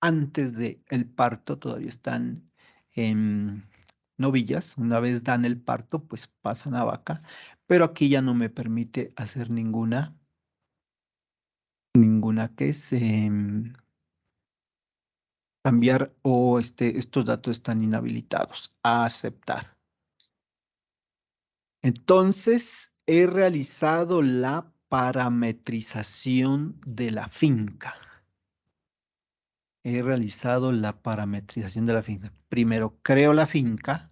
A: antes del parto, todavía están en novillas. Una vez dan el parto, pues pasan a vaca, pero aquí ya no me permite hacer ninguna que se cambiar o estos datos están inhabilitados. A aceptar. Entonces, he realizado la parametrización de la finca. He realizado la parametrización de la finca. Primero, creo la finca.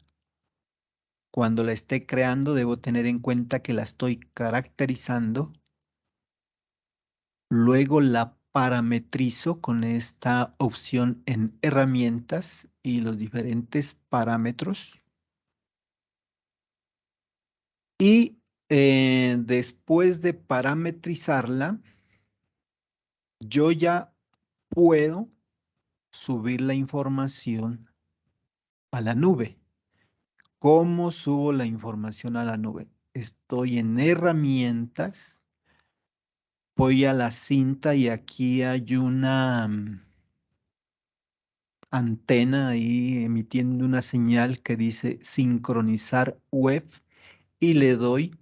A: Cuando la esté creando, debo tener en cuenta que la estoy caracterizando. Luego la parametrizo con esta opción en herramientas y los diferentes parámetros. Y después de parametrizarla, yo ya puedo subir la información a la nube. ¿Cómo subo la información a la nube? Estoy en herramientas, voy a la cinta y aquí hay una antena ahí emitiendo una señal que dice sincronizar web y le doy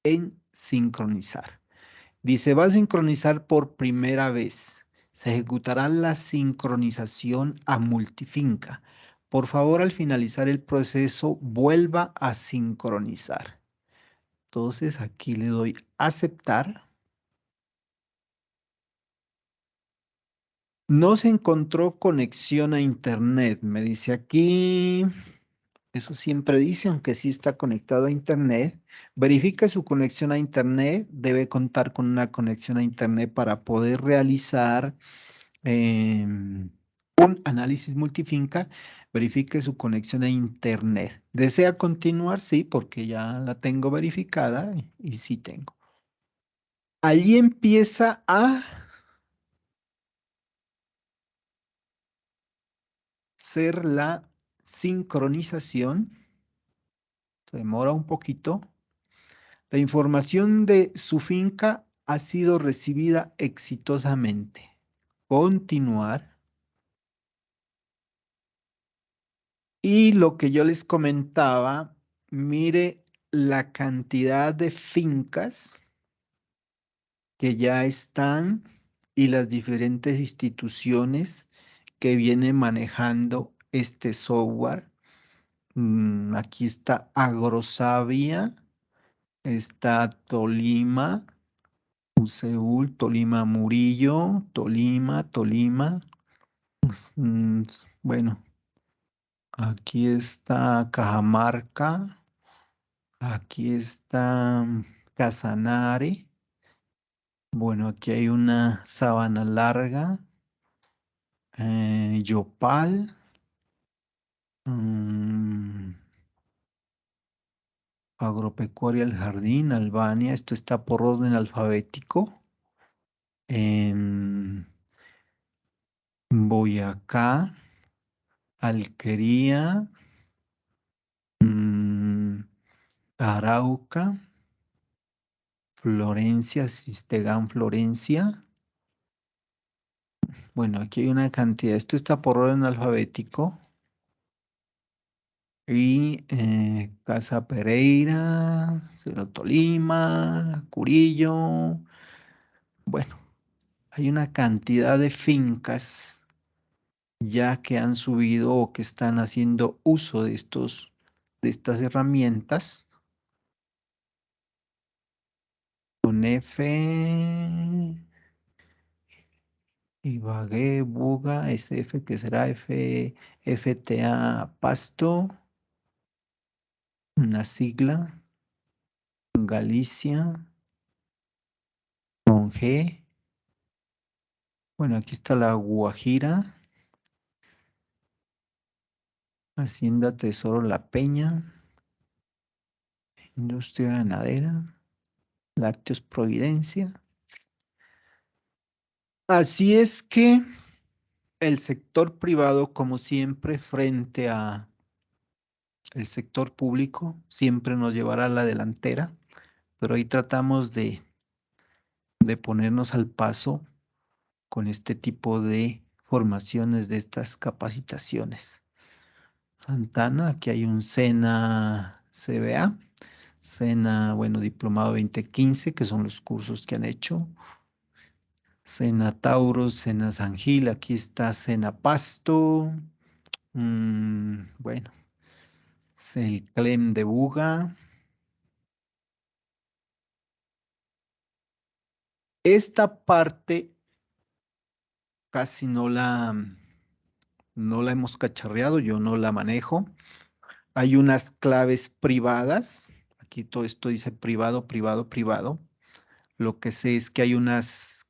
A: en sincronizar. Dice, va a sincronizar por primera vez. Se ejecutará la sincronización a multifinca. Por favor, al finalizar el proceso, vuelva a sincronizar. Entonces, aquí le doy aceptar. No se encontró conexión a internet. Me dice aquí, eso siempre dice, aunque sí está conectado a internet. Verifique su conexión a internet. Debe contar con una conexión a internet para poder realizar un análisis multifinca. Verifique su conexión a internet. ¿Desea continuar? Sí, porque ya la tengo verificada y sí tengo. Allí empieza a ser la sincronización. Se demora un poquito. La información de su finca ha sido recibida exitosamente. Continuar. Y lo que yo les comentaba, mire la cantidad de fincas que ya están y las diferentes instituciones que vienen manejando este software. Aquí está Agrosavia, está Tolima, Seúl, Tolima Murillo, Tolima. Bueno, aquí está Cajamarca, aquí está Casanare. Bueno, aquí hay una Sabana Larga, Yopal, Agropecuaria El Jardín, Albania. Esto está por orden alfabético. En Boyacá, Alquería, Arauca, Florencia, Sistegán, Florencia. Bueno, aquí hay una cantidad. Esto está por orden alfabético. Y Casa Pereira, Cerro Tolima, Curillo. Bueno, hay una cantidad de fincas ya que han subido o que están haciendo uso de estas herramientas. Con F, Ibagué, Buga, SF, que será FTA Pasto, una sigla, Galicia, con G. Bueno, aquí está la Guajira, Hacienda Tesoro La Peña, Industria Ganadera, Lácteos Providencia. Así es que el sector privado, como siempre, frente a el sector público, siempre nos llevará a la delantera, pero ahí tratamos de ponernos al paso con este tipo de formaciones, de estas capacitaciones. Santana, aquí hay un SENA CBA, SENA, bueno, Diplomado 2015, que son los cursos que han hecho. SENA Taurus, SENA San Gil, aquí está SENA Pasto, bueno, el CLEM de Buga. Esta parte casi no la hemos cacharreado, yo no la manejo. Hay unas claves privadas. Aquí todo esto dice privado, privado, privado. Lo que sé es que hay unas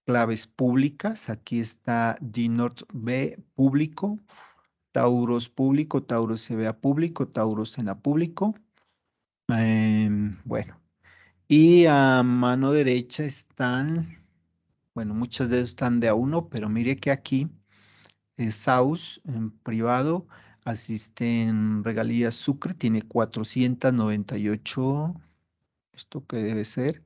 A: claves públicas. Aquí está GNOT B público, Taurus público, Taurus CBA público, Taurus SENA público. Bueno, y a mano derecha están, bueno, muchas de ellas están de a uno, pero mire que aquí SAUS en privado, asisten regalías Sucre, tiene 498, ¿esto qué debe ser?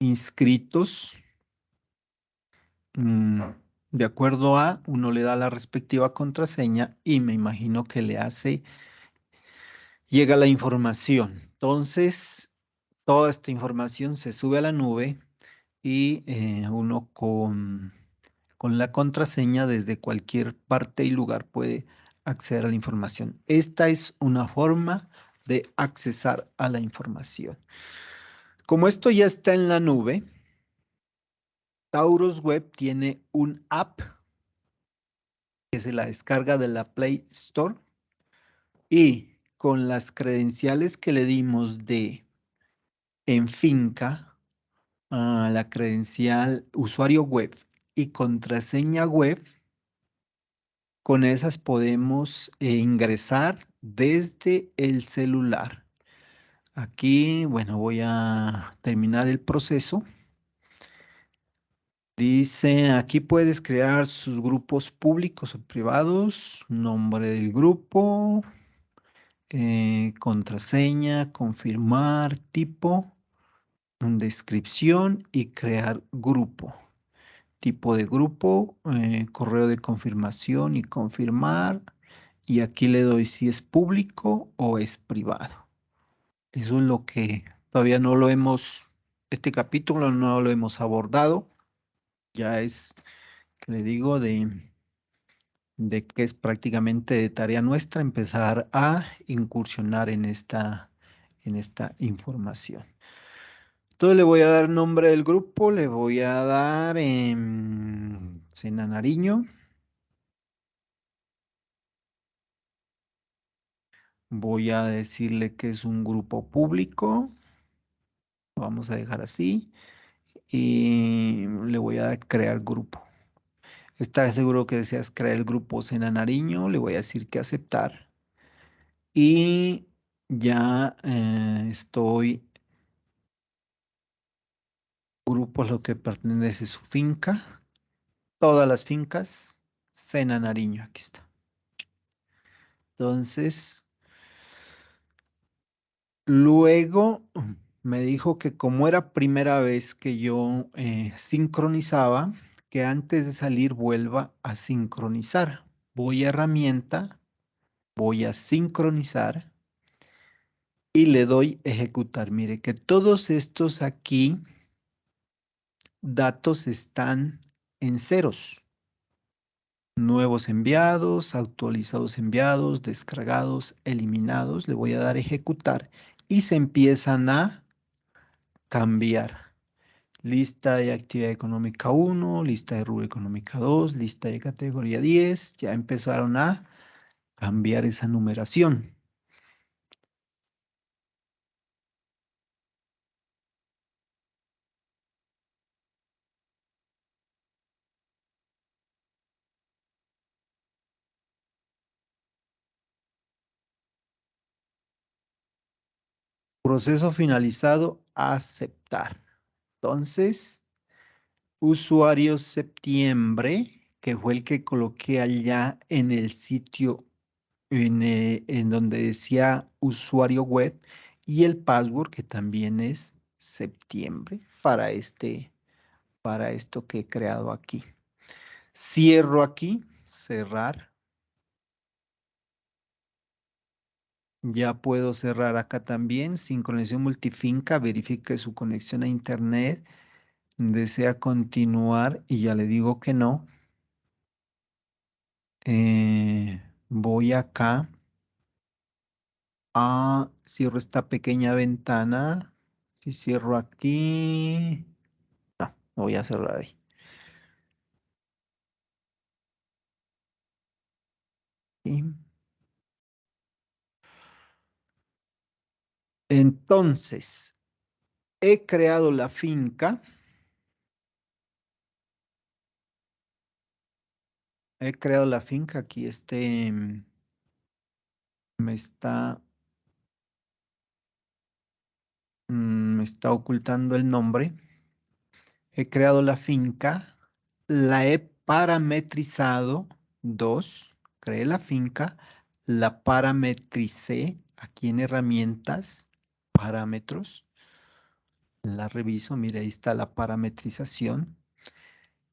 A: Inscritos, de acuerdo a, uno le da la respectiva contraseña y me imagino que llega la información. Entonces, toda esta información se sube a la nube y uno con la contraseña desde cualquier parte y lugar puede acceder a la información. Esta es una forma de accesar a la información. Como esto ya está en la nube, Taurus Web tiene un app que se la descarga de la Play Store y con las credenciales que le dimos de en finca, la credencial usuario web y contraseña web, con esas podemos ingresar desde el celular. Aquí, bueno, voy a terminar el proceso. Dice, aquí puedes crear sus grupos públicos o privados, nombre del grupo, contraseña, confirmar, tipo, descripción y crear grupo. Tipo de grupo, correo de confirmación y confirmar. Y aquí le doy si es público o es privado. Eso es lo que todavía no lo hemos, este capítulo no lo hemos abordado. Ya es, que le digo, de que es prácticamente de tarea nuestra empezar a incursionar en esta información. Entonces le voy a dar nombre del grupo, le voy a dar SENA Nariño. Voy a decirle que es un grupo público. Vamos a dejar así. Y le voy a dar crear grupo. ¿Está seguro que deseas crear el grupo SENA Nariño? Le voy a decir que aceptar. Y ya estoy. Grupo es lo que pertenece a su finca. Todas las fincas. SENA Nariño, aquí está. Entonces, luego me dijo que como era primera vez que yo sincronizaba, que antes de salir vuelva a sincronizar. Voy a herramienta, voy a sincronizar y le doy ejecutar. Mire que todos estos aquí datos están en ceros. Nuevos enviados, actualizados enviados, descargados, eliminados. Le voy a dar ejecutar y se empiezan a cambiar. Lista de actividad económica 1, lista de rubro económica 2, lista de categoría 10. Ya empezaron a cambiar esa numeración. Proceso finalizado, aceptar. Entonces, usuario septiembre, que fue el que coloqué allá en el sitio, en donde decía usuario web, y el password, que también es septiembre, para esto que he creado aquí. Cierro aquí, cerrar. Ya puedo cerrar acá también. Sincronización multifinca, verifique su conexión a internet. Desea continuar y ya le digo que no. Voy acá a cierro esta pequeña ventana. Si cierro aquí, no voy a cerrar ahí. Y entonces, he creado la finca. He creado la finca. Aquí me está ocultando el nombre. He creado la finca, la he parametrizado, 2, creé la finca, la parametricé aquí en herramientas, parámetros, la reviso, mire, ahí está la parametrización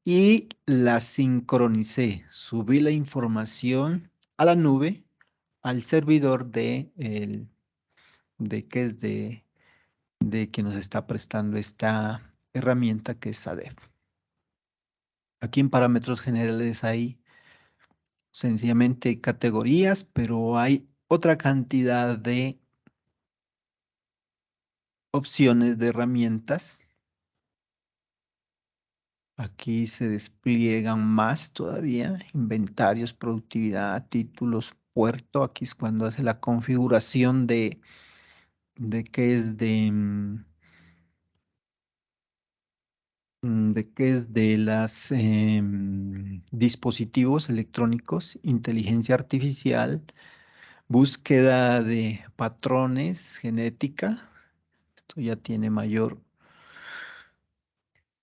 A: y la sincronicé, subí la información a la nube, al servidor de que nos está prestando esta herramienta que es SADEF. Aquí en parámetros generales hay sencillamente categorías, pero hay otra cantidad de opciones de herramientas. Aquí se despliegan más todavía, inventarios, productividad, títulos, puerto. Aquí es cuando hace la configuración de qué es de las dispositivos electrónicos, inteligencia artificial, búsqueda de patrones, genética. Esto ya tiene mayor.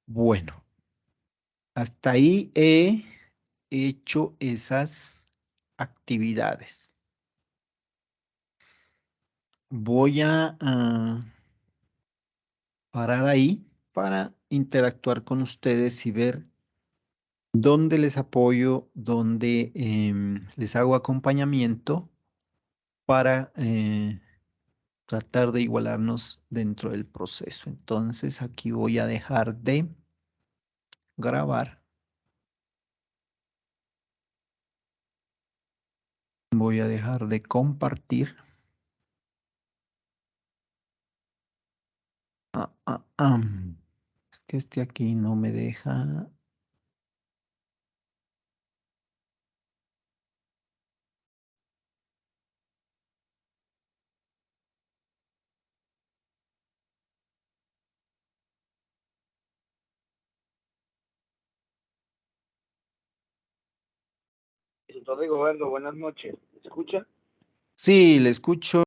A: Bueno, hasta ahí he hecho esas actividades. Voy a parar ahí para interactuar con ustedes y ver dónde les apoyo, dónde les hago acompañamiento para tratar de igualarnos dentro del proceso. Entonces aquí voy a dejar de grabar. Voy a dejar de compartir. Es que este aquí no me deja.
C: Doctor Rigoberto, buenas noches. ¿Me escucha?
A: Sí, le escucho.